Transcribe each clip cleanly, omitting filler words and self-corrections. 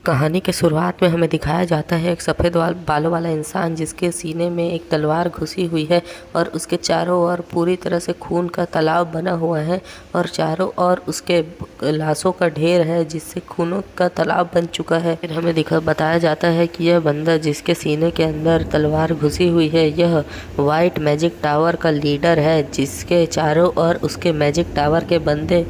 कहानी के शुरुआत में हमें दिखाया जाता है एक सफ़ेद बालों वाला इंसान जिसके सीने में एक तलवार घुसी हुई है और उसके चारों ओर पूरी तरह से खून का तालाब बना हुआ है और चारों ओर उसके लाशों का ढेर है जिससे खूनों का तालाब बन चुका है। फिर हमें बताया जाता है कि यह बंदा जिसके सीने के अंदर तलवार घुसी हुई है यह वाइट मैजिक टावर का लीडर है, जिसके चारों ओर उसके मैजिक टावर के बंदे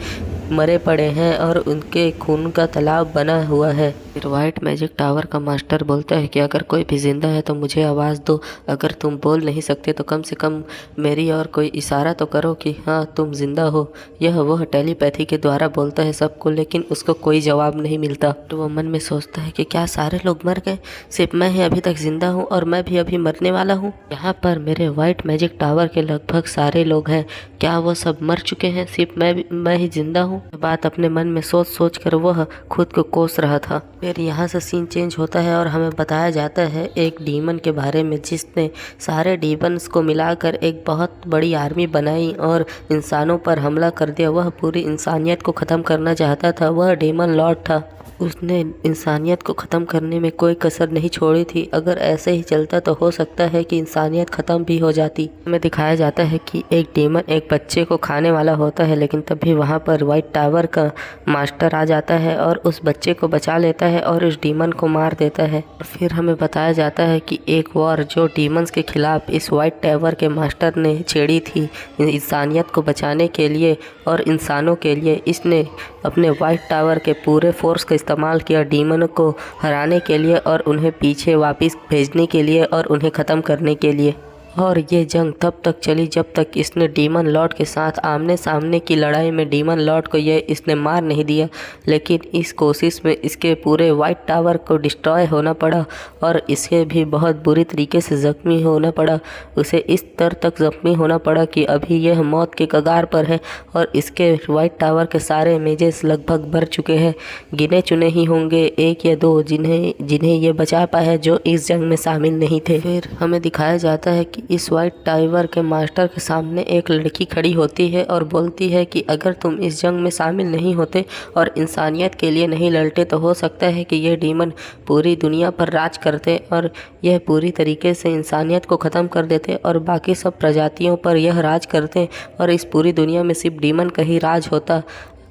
मरे पड़े हैं और उनके खून का तालाब बना हुआ है। फिर वाइट मैजिक टावर का मास्टर बोलता है कि अगर कोई भी जिंदा है तो मुझे आवाज़ दो, अगर तुम बोल नहीं सकते तो कम से कम मेरी और कोई इशारा तो करो कि हाँ तुम जिंदा हो। यह वह टेलीपैथी के द्वारा बोलता है सबको, लेकिन उसको कोई जवाब नहीं मिलता। तो वो मन में सोचता है कि क्या सारे लोग मर गए, सिर्फ मैं ही अभी तक जिंदा हूँ और मैं भी अभी मरने वाला हूँ। यहाँ पर मेरे वाइट मैजिक टावर के लगभग सारे लोग हैं, क्या वो सब मर चुके हैं, सिर्फ मैं ही जिंदा हूँ। बात अपने मन में सोच सोच कर वह खुद को कोस रहा था। फिर यहाँ से सीन चेंज होता है और हमें बताया जाता है एक डीमन के बारे में जिसने सारे डीमंस को मिलाकर एक बहुत बड़ी आर्मी बनाई और इंसानों पर हमला कर दिया। वह पूरी इंसानियत को ख़त्म करना चाहता था। वह डीमन लॉर्ड था, उसने इंसानियत को ख़त्म करने में कोई कसर नहीं छोड़ी थी। अगर ऐसे ही चलता तो हो सकता है कि इंसानियत ख़त्म भी हो जाती। हमें दिखाया जाता है कि एक डीमन एक बच्चे को खाने वाला होता है, लेकिन तभी वहाँ पर वाइट टावर का मास्टर आ जाता है और उस बच्चे को बचा लेता है और उस डीमन को मार देता है। फिर हमें बताया जाता है कि एक वॉर जो डीमंस के खिलाफ इस वाइट टावर के मास्टर ने छेड़ी थी इंसानियत को बचाने के लिए और इंसानों के लिए, इसने अपने वाइट टावर के पूरे फोर्स का इस्तेमाल किया डीमन को हराने के लिए और उन्हें पीछे वापस भेजने के लिए और उन्हें ख़त्म करने के लिए। और ये जंग तब तक चली जब तक इसने डीमन लॉर्ड के साथ आमने सामने की लड़ाई में डीमन लॉर्ड को इसने मार नहीं दिया, लेकिन इस कोशिश में इसके पूरे वाइट टावर को डिस्ट्रॉय होना पड़ा और इसे भी बहुत बुरी तरीके से ज़ख्मी होना पड़ा। उसे इस तरह तक ज़ख्मी होना पड़ा कि अभी यह मौत के कगार पर है और इसके वाइट टावर के सारे मेजेस लगभग भर चुके हैं। गिने चुने ही होंगे एक या दो जिन्हें ये बचा पाया जो इस जंग में शामिल नहीं थे। फिर हमें दिखाया जाता है कि इस वाइट टावर के मास्टर के सामने एक लड़की खड़ी होती है और बोलती है कि अगर तुम इस जंग में शामिल नहीं होते और इंसानियत के लिए नहीं लड़ते तो हो सकता है कि ये डीमन पूरी दुनिया पर राज करते और यह पूरी तरीके से इंसानियत को ख़त्म कर देते और बाकी सब प्रजातियों पर यह राज करते और इस पूरी दुनिया में सिर्फ डीमन का ही राज होता।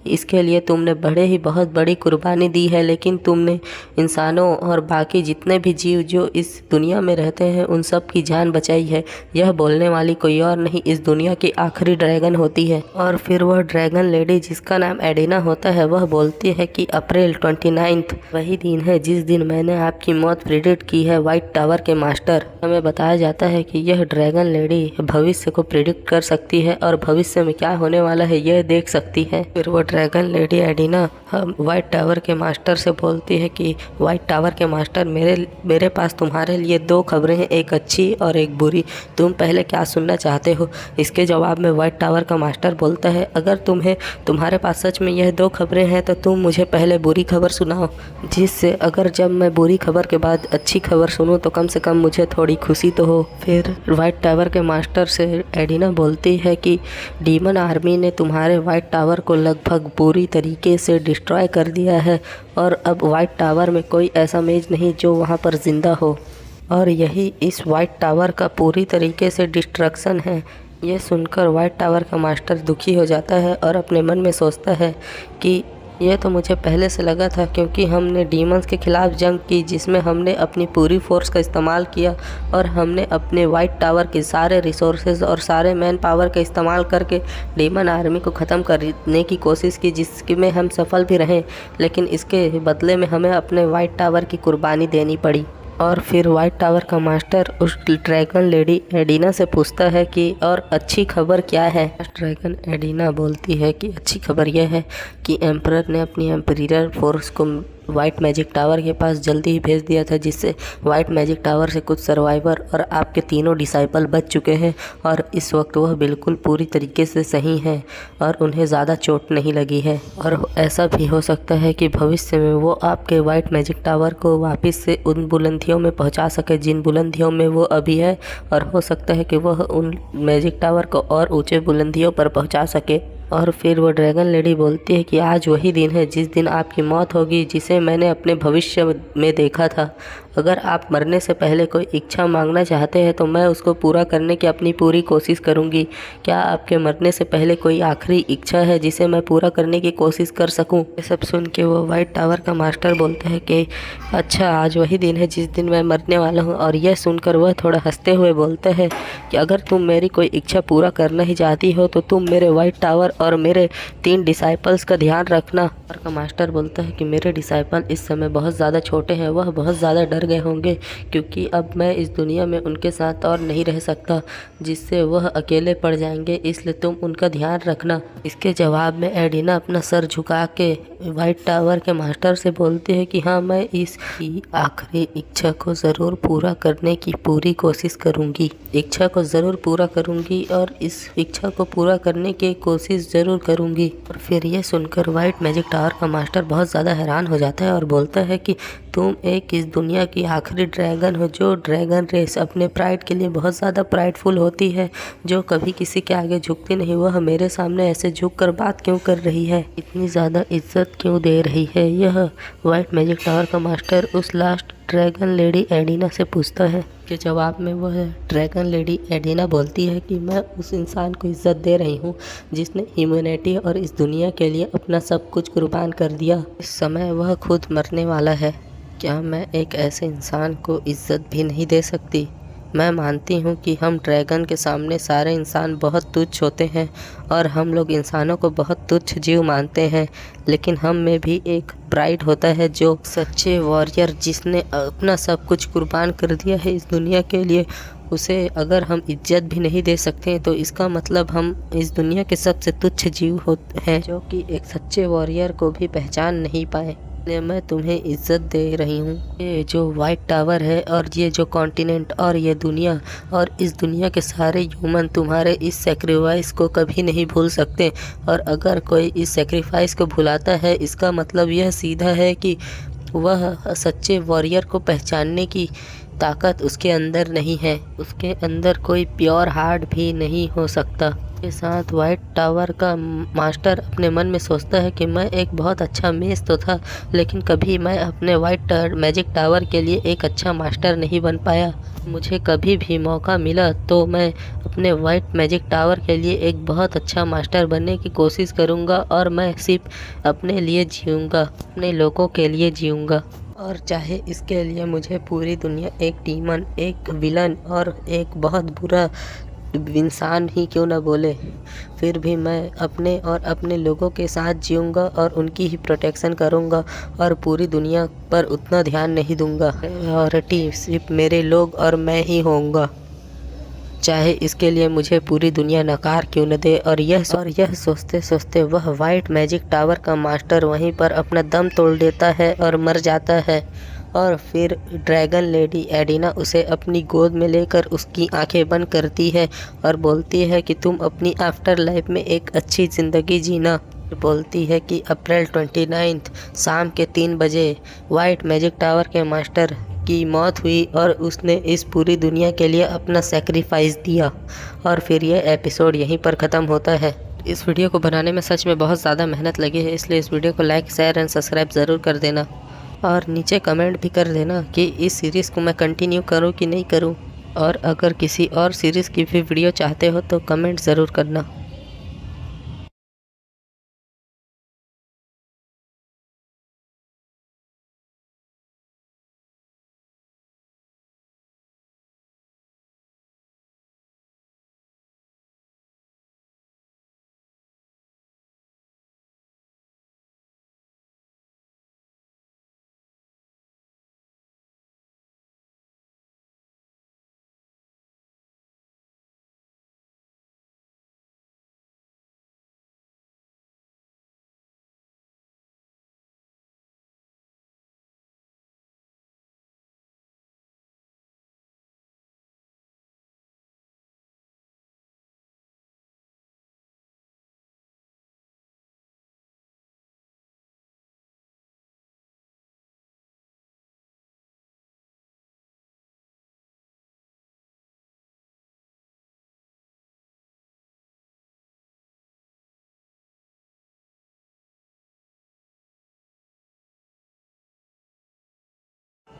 इसके लिए तुमने बहुत बड़ी कुर्बानी दी है, लेकिन तुमने इंसानों और बाकी जितने भी जीव जो इस दुनिया में रहते हैं उन सब की जान बचाई है। यह बोलने वाली कोई और नहीं इस दुनिया की आखिरी ड्रैगन होती है। और फिर वह ड्रैगन लेडी जिसका नाम एडिना होता है वह बोलती है कि अप्रैल 29 वही दिन है जिस दिन मैंने आपकी मौत प्रिडिक्ट की है वाइट टावर के मास्टर। हमें बताया जाता है कि यह ड्रैगन लेडी भविष्य को प्रिडिक्ट कर सकती है और भविष्य में क्या होने वाला है यह देख सकती है। फिर वो ड्रैगन लेडी एडिना वाइट टावर के मास्टर से बोलती है कि वाइट टावर के मास्टर मेरे पास तुम्हारे लिए दो खबरें हैं, एक अच्छी और एक बुरी। तुम पहले क्या सुनना चाहते हो? इसके जवाब में वाइट टावर का मास्टर बोलता है अगर तुम्हारे पास सच में यह दो खबरें हैं तो तुम मुझे पहले बुरी खबर सुनाओ, जिससे अगर जब मैं बुरी खबर के बाद अच्छी खबर सुनूं तो कम से कम मुझे थोड़ी खुशी तो हो। फिर वाइट टावर के मास्टर से एडिना बोलती है कि डीमन आर्मी ने तुम्हारे वाइट टावर को लगभग पूरी तरीके से डिस्ट्रॉय कर दिया है और अब वाइट टावर में कोई ऐसा मेज नहीं जो वहाँ पर ज़िंदा हो और यही इस वाइट टावर का पूरी तरीके से डिस्ट्रक्शन है। यह सुनकर वाइट टावर का मास्टर दुखी हो जाता है और अपने मन में सोचता है कि यह तो मुझे पहले से लगा था, क्योंकि हमने डीमंस के खिलाफ जंग की जिसमें हमने अपनी पूरी फोर्स का इस्तेमाल किया और हमने अपने वाइट टावर के सारे रिसोर्सेज और सारे मैन पावर का इस्तेमाल करके डीमन आर्मी को ख़त्म करने की कोशिश की, जिसमें हम सफल भी रहे, लेकिन इसके बदले में हमें अपने वाइट टावर की कुर्बानी देनी पड़ी। और फिर वाइट टावर का मास्टर उस ड्रैगन लेडी एडिना से पूछता है कि और अच्छी खबर क्या है? ड्रैगन एडिना बोलती है कि अच्छी खबर यह है कि एम्परर ने अपनी एम्पीरियर फोर्स को वाइट मैजिक टावर के पास जल्दी ही भेज दिया था, जिससे वाइट मैजिक टावर से कुछ सर्वाइवर और आपके तीनों डिसाइपल बच चुके हैं और इस वक्त वह बिल्कुल पूरी तरीके से सही हैं और उन्हें ज़्यादा चोट नहीं लगी है। और ऐसा भी हो सकता है कि भविष्य में वो आपके वाइट मैजिक टावर को वापस से उन बुलंदियों में पहुंचा सके जिन बुलंदियों में वो अभी है, और हो सकता है कि वह उन मैजिक टावर को और ऊंचे बुलंदियों पर पहुंचा सके। और फिर वो ड्रैगन लेडी बोलती है कि आज वही दिन है जिस दिन आपकी मौत होगी, जिसे मैंने अपने भविष्य में देखा था। अगर आप मरने से पहले कोई इच्छा मांगना चाहते हैं तो मैं उसको पूरा करने की अपनी पूरी कोशिश करूंगी। क्या आपके मरने से पहले कोई आखिरी इच्छा है जिसे मैं पूरा करने की कोशिश कर सकूं? ये सब सुन के वो वाइट टावर का मास्टर बोलता है कि अच्छा, आज वही दिन है जिस दिन मैं मरने वाला हूँ। और यह सुनकर वह थोड़ा हंसते हुए बोलता है कि अगर तुम मेरी कोई इच्छा पूरा करना ही चाहती हो तो तुम मेरे वाइट टावर और मेरे 3 डिसाइपल्स का ध्यान रखना। और का मास्टर बोलता है कि मेरे डिसाइपल इस समय बहुत ज़्यादा छोटे हैं, वह बहुत ज़्यादा डर गए होंगे क्योंकि अब मैं इस दुनिया में उनके साथ और नहीं रह सकता, जिससे वह अकेले पड़ जाएंगे, इसलिए तुम उनका ध्यान रखना। इसके जवाब में एडिना अपना सर झुका के वाइट टावर के मास्टर से बोलती है कि हाँ, मैं इसकी आखिरी इच्छा को ज़रूर पूरा करने की पूरी कोशिश करूँगी। इच्छा को ज़रूर पूरा करूँगी और इस इच्छा को पूरा करने की कोशिश ज़रूर करूँगी। और फिर ये सुनकर वाइट मैजिक टावर का मास्टर बहुत ज़्यादा हैरान हो जाता है और बोलता है कि तुम एक इस दुनिया की आखिरी ड्रैगन हो जो ड्रैगन रेस अपने प्राइड के लिए बहुत ज़्यादा प्राइडफुल होती है, जो कभी किसी के आगे झुकती नहीं। वह मेरे सामने ऐसे झुक कर बात क्यों कर रही है, इतनी ज़्यादा इज्जत क्यों दे रही है? यह वाइट मैजिक टावर का मास्टर उस लास्ट ड्रैगन लेडी एडिना से पूछता है। के जवाब में वह ड्रैगन लेडी एडिना बोलती है कि मैं उस इंसान को इज्जत दे रही हूँ जिसने ह्यूमैनिटी और इस दुनिया के लिए अपना सब कुछ कुर्बान कर दिया। इस समय वह खुद मरने वाला है। क्या मैं एक ऐसे इंसान को इज्जत भी नहीं दे सकती? मैं मानती हूँ कि हम ड्रैगन के सामने सारे इंसान बहुत तुच्छ होते हैं और हम लोग इंसानों को बहुत तुच्छ जीव मानते हैं, लेकिन हम में भी एक प्राइड होता है जो सच्चे वॉरियर जिसने अपना सब कुछ कुर्बान कर दिया है इस दुनिया के लिए, उसे अगर हम इज्जत भी नहीं दे सकते तो इसका मतलब हम इस दुनिया के सबसे तुच्छ जीव होते हैं जो कि एक सच्चे वॉरियर को भी पहचान नहीं पाए। इसलिए मैं तुम्हें इज्जत दे रही हूँ। ये जो वाइट टावर है और ये जो कॉन्टिनेंट और ये दुनिया और इस दुनिया के सारे ह्यूमन तुम्हारे इस सेक्रीफाइस को कभी नहीं भूल सकते। और अगर कोई इस सेक्रीफाइस को भुलाता है इसका मतलब यह सीधा है कि वह सच्चे वॉरियर को पहचानने की ताकत उसके अंदर नहीं है, उसके अंदर कोई प्योर हार्ट भी नहीं हो सकता। के साथ वाइट टावर का मास्टर अपने मन में सोचता है कि मैं एक बहुत अच्छा मेस तो था, लेकिन कभी मैं अपने वाइट मैजिक टावर के लिए एक अच्छा मास्टर नहीं बन पाया। मुझे कभी भी मौका मिला तो मैं अपने वाइट मैजिक टावर के लिए एक बहुत अच्छा मास्टर बनने की कोशिश करूँगा और मैं सिर्फ अपने लिए जीऊँगा, अपने लोगों के लिए जीऊँगा। और चाहे इसके लिए मुझे पूरी दुनिया एक डीमन, एक विलन और एक बहुत बुरा इंसान ही क्यों ना बोले, फिर भी मैं अपने और अपने लोगों के साथ जीऊँगा और उनकी ही प्रोटेक्शन करूँगा और पूरी दुनिया पर उतना ध्यान नहीं दूँगा। प्रायोरिटी सिर्फ मेरे लोग और मैं ही होऊंगा, चाहे इसके लिए मुझे पूरी दुनिया नकार क्यों न दे। और यह सोचते सोचते वह वाइट मैजिक टावर का मास्टर वहीं पर अपना दम तोड़ देता है और मर जाता है। और फिर ड्रैगन लेडी एडिना उसे अपनी गोद में लेकर उसकी आंखें बंद करती है और बोलती है कि तुम अपनी आफ्टर लाइफ में एक अच्छी ज़िंदगी जीना। बोलती है कि अप्रैल 29 शाम के 3 बजे वाइट मैजिक टावर के मास्टर की मौत हुई और उसने इस पूरी दुनिया के लिए अपना सेक्रीफाइस दिया। और फिर यह एपिसोड यहीं पर ख़त्म होता है। इस वीडियो को बनाने में सच में बहुत ज़्यादा मेहनत लगी है, इसलिए इस वीडियो को लाइक, शेयर एंड सब्सक्राइब ज़रूर कर देना। और नीचे कमेंट भी कर देना कि इस सीरीज़ को मैं कंटिन्यू करूं कि नहीं करूं। और अगर किसी और सीरीज़ की भी वीडियो चाहते हो तो कमेंट ज़रूर करना।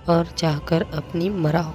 और चाहकर अपनी मराओ।